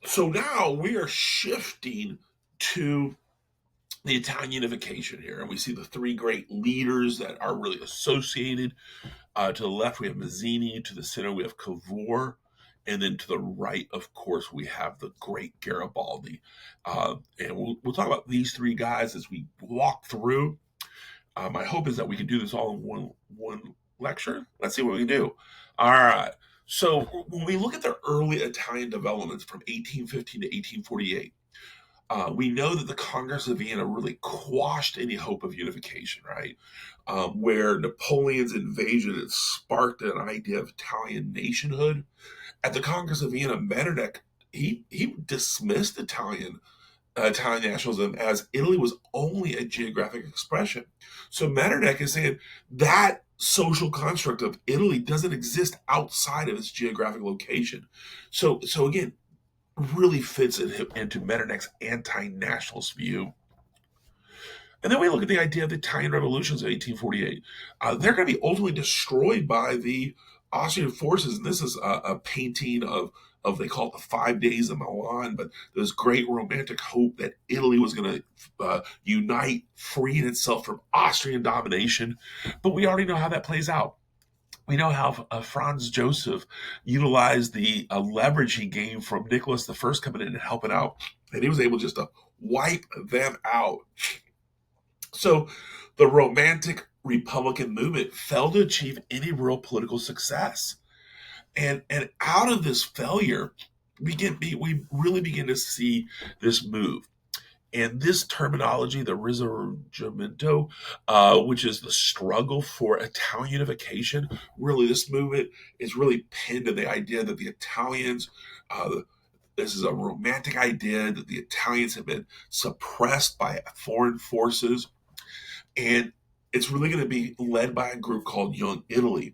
So now we are shifting to the Italian unification here, and we see the three great leaders that are really associated. To the left, we have Mazzini. To the center, we have Cavour. And then to the right, of course, we have the great Garibaldi. And we'll talk about these three guys as we walk through. My hope is that we can do this all in one lecture. Let's see what we can do. All right. So when we look at the early Italian developments from 1815 to 1848, we know that the Congress of Vienna really quashed any hope of unification, right? Where Napoleon's invasion had sparked an idea of Italian nationhood. At the Congress of Vienna, Metternich he dismissed Italian nationalism as Italy was only a geographic expression. So Metternich is saying that social construct of Italy doesn't exist outside of its geographic location. So again, really fits into Metternich's anti-nationalist view. And then we look at the idea of the Italian revolutions of 1848. They're going to be ultimately destroyed by the Austrian forces. And this is a painting of they call it the 5 Days of Milan, but there's great romantic hope that Italy was going to unite, freeing itself from Austrian domination. But we already know how that plays out. We know how Franz Joseph utilized the leverage he gained from Nicholas the First coming in and helping out, and he was able just to wipe them out. So the Romantic Republican movement failed to achieve any real political success, and out of this failure, we really begin to see this move. And this terminology, the Risorgimento, which is the struggle for Italian unification, really this movement is really pinned to the idea that the Italians, this is a romantic idea that the Italians have been suppressed by foreign forces. And it's really going to be led by a group called Young Italy.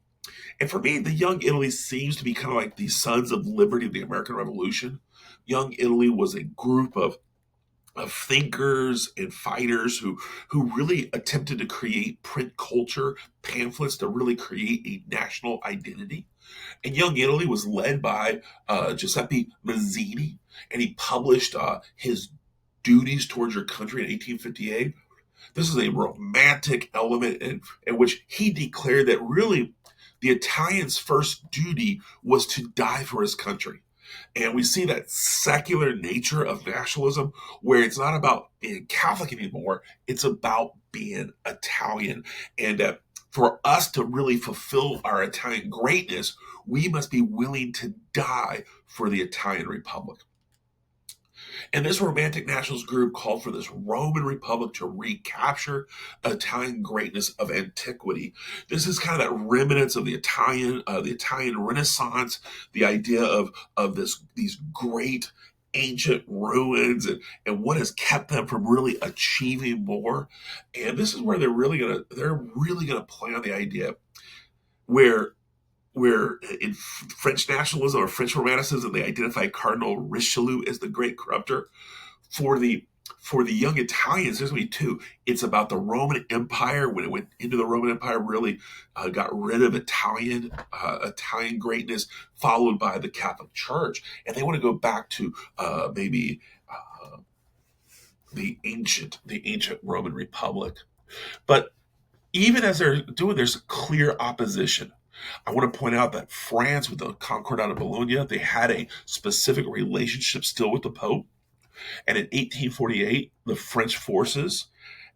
And for me, the Young Italy seems to be kind of like the Sons of Liberty of the American Revolution. Young Italy was a group of thinkers and fighters who really attempted to create print culture pamphlets to really create a national identity. And Young Italy was led by Giuseppe Mazzini, and he published his duties towards your country in 1858. This is a romantic element in which he declared that really the Italian's first duty was to die for his country. And we see that secular nature of nationalism where it's not about being Catholic anymore, it's about being Italian. And for us to really fulfill our Italian greatness, we must be willing to die for the Italian Republic. And this romantic nationalist group called for this Roman Republic to recapture Italian greatness of antiquity. This is kind of that remnants of the Italian Renaissance, the idea of these great ancient ruins and what has kept them from really achieving more. And this is where they're really gonna play on the idea where in French nationalism or French Romanticism, they identify Cardinal Richelieu as the great corrupter. For the for the young Italians, there's going to be two. It's about the Roman Empire when it went into the Roman Empire, really got rid of Italian greatness, followed by the Catholic Church, and they want to go back to maybe the ancient Roman Republic. But even as they're doing, there's clear opposition. I want to point out that France, with the Concordat of Bologna, they had a specific relationship still with the Pope. And in 1848, the French forces,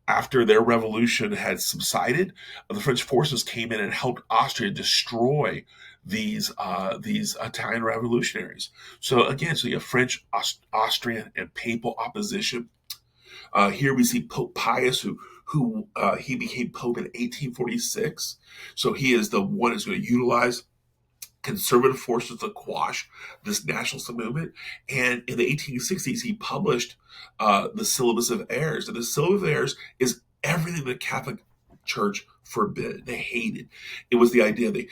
after their revolution had subsided, the French forces came in and helped Austria destroy these Italian revolutionaries. So you have French, Austrian, and papal opposition. Here we see Pope Pius, who he became pope in 1846. So he is the one who's going to utilize conservative forces to quash this nationalist movement. And in the 1860s, he published the Syllabus of Errors. And the Syllabus of Errors is everything the Catholic Church forbid. They hated. It was the idea that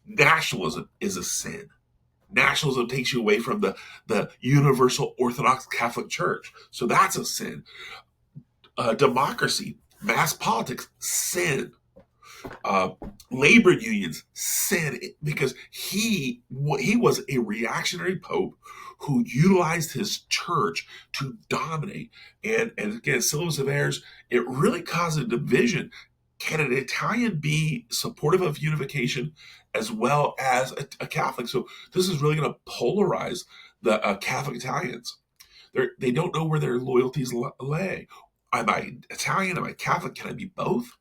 nationalism is a sin. Nationalism takes you away from the universal Orthodox Catholic Church. So that's a sin. Democracy, mass politics, sin. uh, labor unions said it because he was a reactionary pope who utilized his church to dominate. And again, syllabus of errors, it really caused a division. Can an Italian be supportive of unification as well as a Catholic? So this is really going to polarize the Catholic Italians. They don't know where their loyalties lay. Am I Italian? Am I Catholic? Can I be both?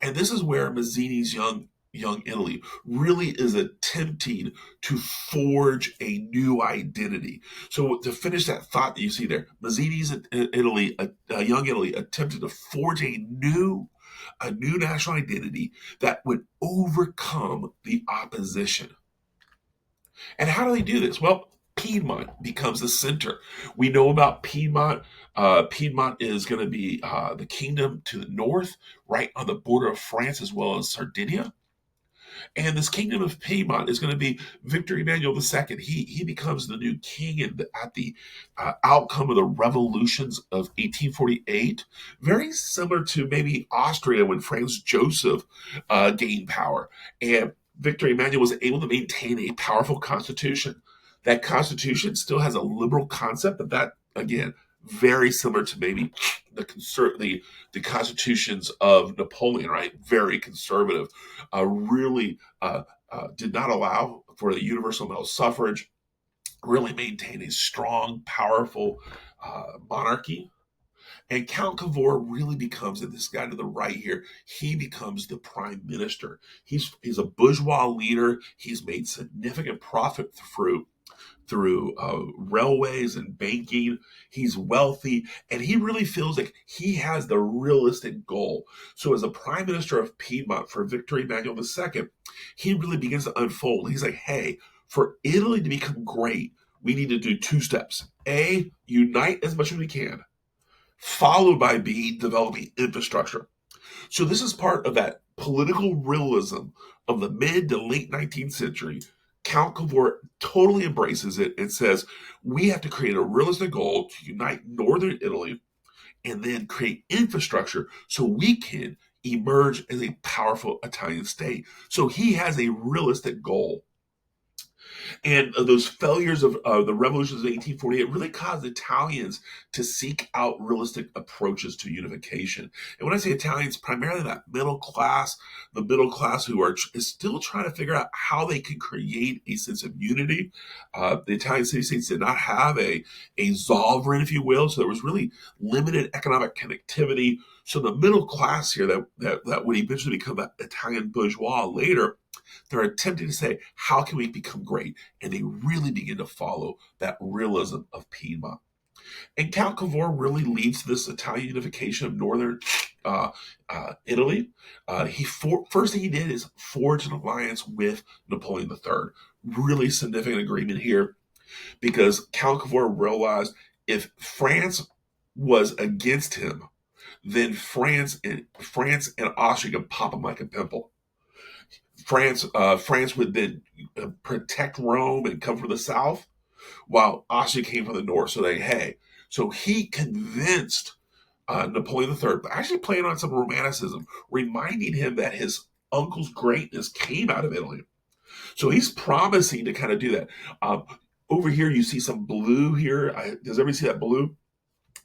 And this is where Mazzini's young Italy really is attempting to forge a new identity. So to finish that thought that you see there, Mazzini's Italy, young Italy, attempted to forge a new national identity that would overcome the opposition. And how do they do this? Well, Piedmont becomes the center. We know about Piedmont. Piedmont is going to be the kingdom to the north, right on the border of France as well as Sardinia. And this kingdom of Piedmont is going to be Victor Emmanuel II. He becomes the new king at the outcome of the revolutions of 1848. Very similar to maybe Austria when Franz Joseph gained power. And Victor Emmanuel was able to maintain a powerful constitution. That constitution still has a liberal concept, but that, again, very similar to maybe the constitutions of Napoleon, right? Very conservative, really did not allow for the universal male suffrage, really maintained a strong, powerful monarchy. And Count Cavour really becomes, and this guy to the right here, he becomes the prime minister. He's a bourgeois leader. He's made significant profit through railways and banking. He's wealthy, and he really feels like he has the realistic goal. So, as a prime minister of Piedmont for Victor Emmanuel II, he really begins to unfold. He's like, hey, for Italy to become great, we need to do two steps. A, unite as much as we can, followed by B, developing infrastructure. So this is part of that political realism of the mid to late 19th century. Count Cavour totally embraces it and says, we have to create a realistic goal to unite northern Italy and then create infrastructure so we can emerge as a powerful Italian state. So he has a realistic goal. And those failures of the revolutions of 1848 really caused Italians to seek out realistic approaches to unification. And when I say Italians, primarily that middle class, the middle class who is still trying to figure out how they can create a sense of unity. The Italian city-states did not have a sovereign, if you will, so there was really limited economic connectivity. So the middle class here that would eventually become that Italian bourgeois later, they're attempting to say, how can we become great? And they really begin to follow that realism of Piedmont. And Count Cavour really leads to this Italian unification of northern Italy. First thing he did is forge an alliance with Napoleon III. Really significant agreement here because Count Cavour realized if France was against him, then France and Austria could pop him like a pimple. France would then protect Rome and come from the south, while Austria came from the north. So he convinced Napoleon III, actually playing on some romanticism, reminding him that his uncle's greatness came out of Italy. So he's promising to kind of do that. Over here, you see some blue here. Does everybody see that blue?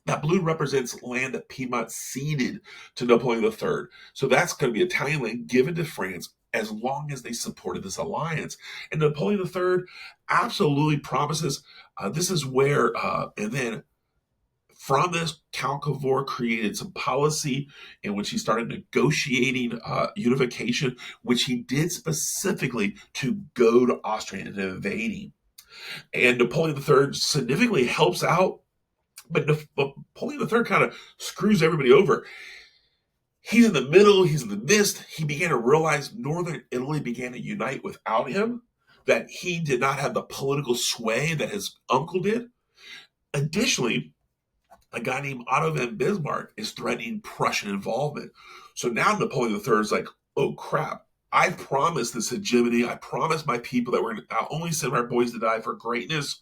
That blue represents land that Piedmont ceded to Napoleon III. So that's going to be Italian land given to France as long as they supported this alliance. And Napoleon III absolutely promises this is where, and then from this, Count Cavour created some policy in which he started negotiating unification, which he did specifically to go to Austria and invading. And Napoleon III significantly helps out, but Napoleon III kind of screws everybody over. He's in the middle, he's in the midst. He began to realize northern Italy began to unite without him, that he did not have the political sway that his uncle did. Additionally, a guy named Otto von Bismarck is threatening Prussian involvement. So now Napoleon III is like, oh crap, I promised this hegemony. I promised my people that we're going to only send our boys to die for greatness.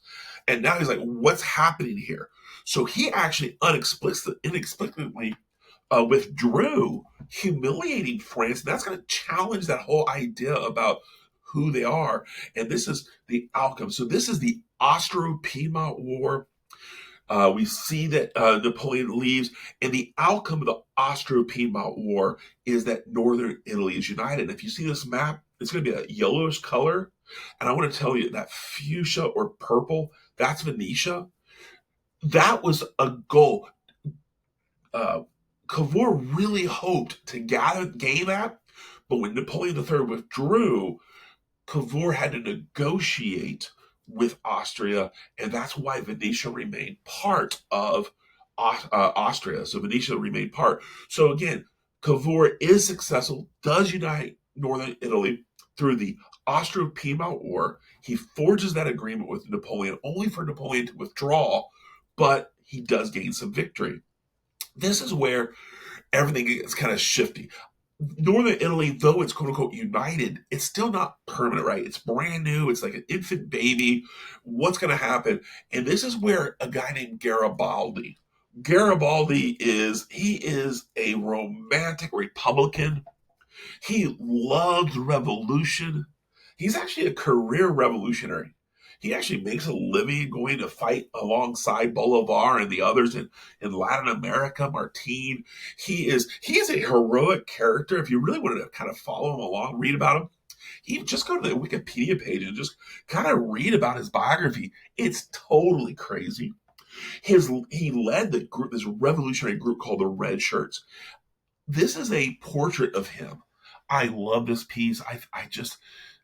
And now he's like, what's happening here? So he actually inexplicably withdrew, humiliating France. And that's going to challenge that whole idea about who they are. And this is the outcome. So this is the Austro-Piedmont War. We see that Napoleon leaves, and the outcome of the Austro-Piedmont War is that northern Italy is united. And if you see this map, it's going to be a yellowish color. And I want to tell you that fuchsia or purple, that's Venetia. That was a goal. Cavour really hoped to gain that, but when Napoleon III withdrew, Cavour had to negotiate with Austria, and that's why Venetia remained part of Austria. So Venetia remained part. So again, Cavour is successful, does unite northern Italy through the Austro-Piedmont War. He forges that agreement with Napoleon, only for Napoleon to withdraw, but he does gain some victory. This is where everything is kind of shifty. Northern Italy, though it's quote unquote united, it's still not permanent, right? It's brand new. It's like an infant baby. What's going to happen? And this is where a guy named Garibaldi is a romantic Republican. He loves revolution. He's actually a career revolutionary. He actually makes a living going to fight alongside Bolivar and the others in Latin America, Martin. He is a heroic character. If you really wanted to kind of follow him along, read about him, you just go to the Wikipedia page and just kind of read about his biography. It's totally crazy. He led the group, this revolutionary group called the Red Shirts. This is a portrait of him. I love this piece. I just,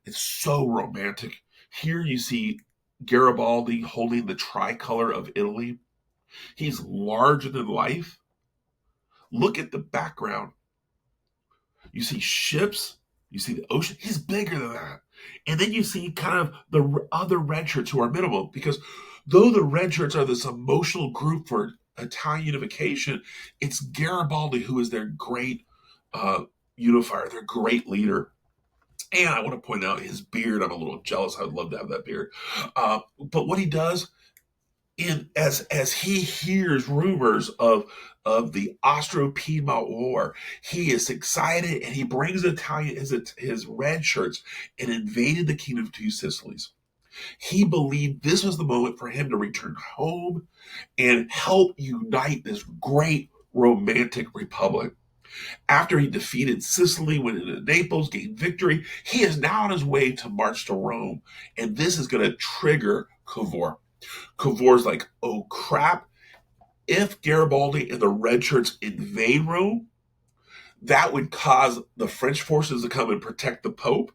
it's so romantic. Here you see Garibaldi holding the tricolor of Italy. He's larger than life. Look at the background. You see ships. You see the ocean. He's bigger than that. And then you see kind of the other red shirts who are minimal, because though the red shirts are this emotional group for Italian unification, it's Garibaldi who is their great unifier, their great leader. And I want to point out his beard. I'm a little jealous. I'd love to have that beard. But what he does as he hears rumors of the Austro-Piedmont War, he is excited and he brings his red shirts and invaded the Kingdom of Two Sicilies. He believed this was the moment for him to return home and help unite this great romantic republic. After he defeated Sicily, went into Naples, gained victory, he is now on his way to march to Rome. And this is going to trigger Cavour. Cavour's like, oh crap, if Garibaldi and the Red Shirts invade Rome, that would cause the French forces to come and protect the Pope,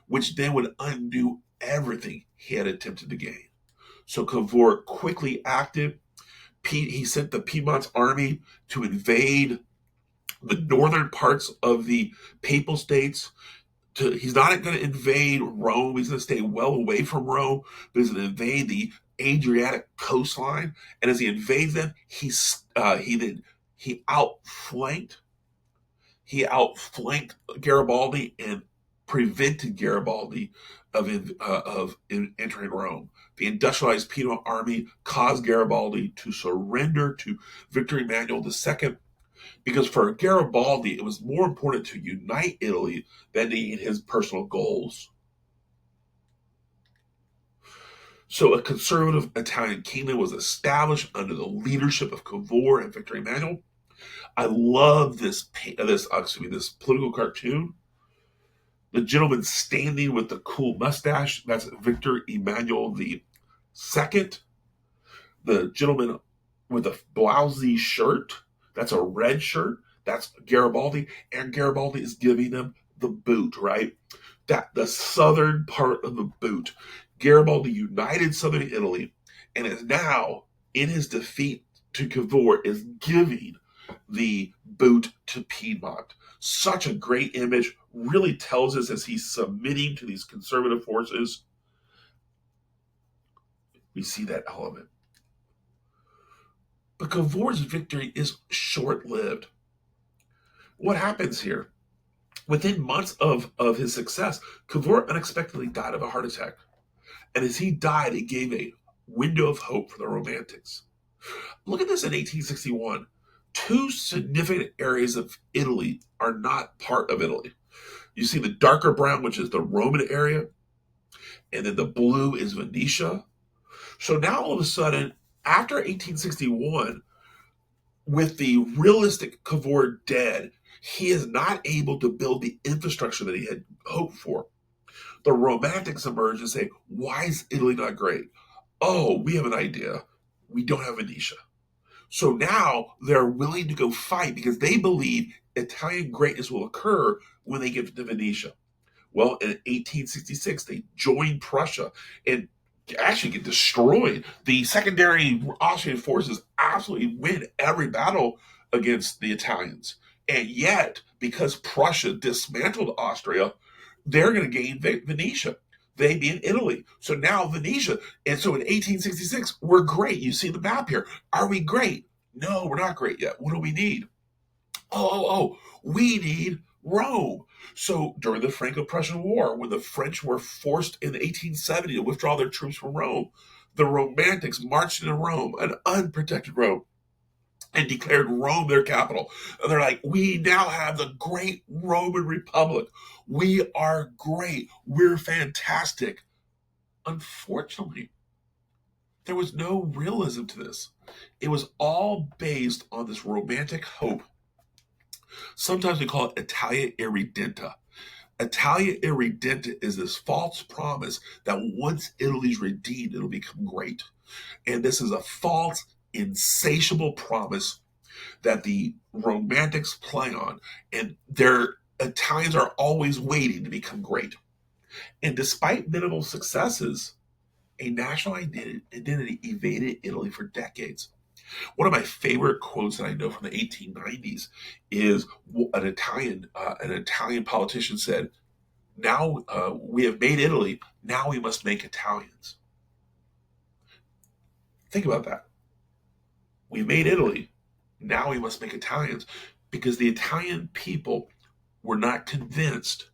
which then would undo everything he had attempted to gain. So Cavour quickly acted. He sent the Piedmont's army to invade the northern parts of the Papal States. He's not going to invade Rome. He's going to stay well away from Rome, but he's going to invade the Adriatic coastline. And as he invades them, he outflanked Garibaldi and prevented Garibaldi of entering Rome. The industrialized Piedmont army caused Garibaldi to surrender to Victor Emmanuel II, because for Garibaldi, it was more important to unite Italy than his personal goals. So a conservative Italian kingdom was established under the leadership of Cavour and Victor Emmanuel. I love this political cartoon. The gentleman standing with the cool mustache, that's Victor Emmanuel II. The gentleman with a blousy shirt, that's a red shirt, that's Garibaldi. And Garibaldi is giving them the boot, right? That the southern part of the boot. Garibaldi united southern Italy and is now, in his defeat to Cavour, is giving the boot to Piedmont. Such a great image, really tells us as he's submitting to these conservative forces. We see that element. But Cavour's victory is short-lived. What happens here? Within months of his success, Cavour unexpectedly died of a heart attack. And as he died, it gave a window of hope for the Romantics. Look at this in 1861. two significant areas of Italy are not part of Italy. You see the darker brown, which is the Roman area, and then the blue is Venetia. So now all of a sudden, after 1861, with the realistic Cavour dead, he is not able to build the infrastructure that he had hoped for. The Romantics emerge and say, why is Italy not great? Oh, we have an idea. We don't have Venetia. So now they're willing to go fight because they believe Italian greatness will occur when they get to Venetia. Well, in 1866, they join Prussia and actually get destroyed. The secondary Austrian forces absolutely win every battle against the Italians. And yet, because Prussia dismantled Austria, they're going to gain Venetia. They being Italy. So now Venetia. And so in 1866, we're great. You see the map here. Are we great? No, we're not great yet. What do we need? We need Rome. So during the Franco-Prussian War, when the French were forced in 1870 to withdraw their troops from Rome, the Romantics marched into Rome, an unprotected Rome, and declared Rome their capital. And they're like, we now have the great Roman Republic. We are great. We're fantastic. Unfortunately, there was no realism to this. It was all based on this romantic hope. Sometimes we call it Italia Irredenta. Italia Irredenta is this false promise that once Italy's redeemed, it'll become great. And this is a false, insatiable promise that the Romantics play on. And their Italians are always waiting to become great. And despite minimal successes, a national identity evaded Italy for decades. One of my favorite quotes that I know from the 1890s is an Italian politician said, "Now we have made Italy. Now we must make Italians." Think about that. We made Italy. Now we must make Italians, because the Italian people were not convinced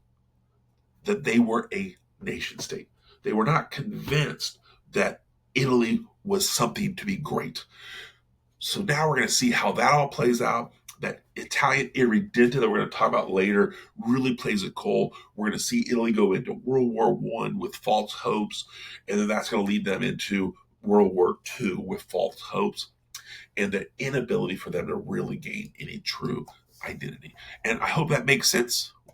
that they were a nation state. They were not convinced that Italy was something to be great. So now we're going to see how that all plays out. That Italian Irredenta that we're going to talk about later really plays a role. We're going to see Italy go into World War I with false hopes, and then that's going to lead them into World War II with false hopes, and the inability for them to really gain any true identity. And I hope that makes sense.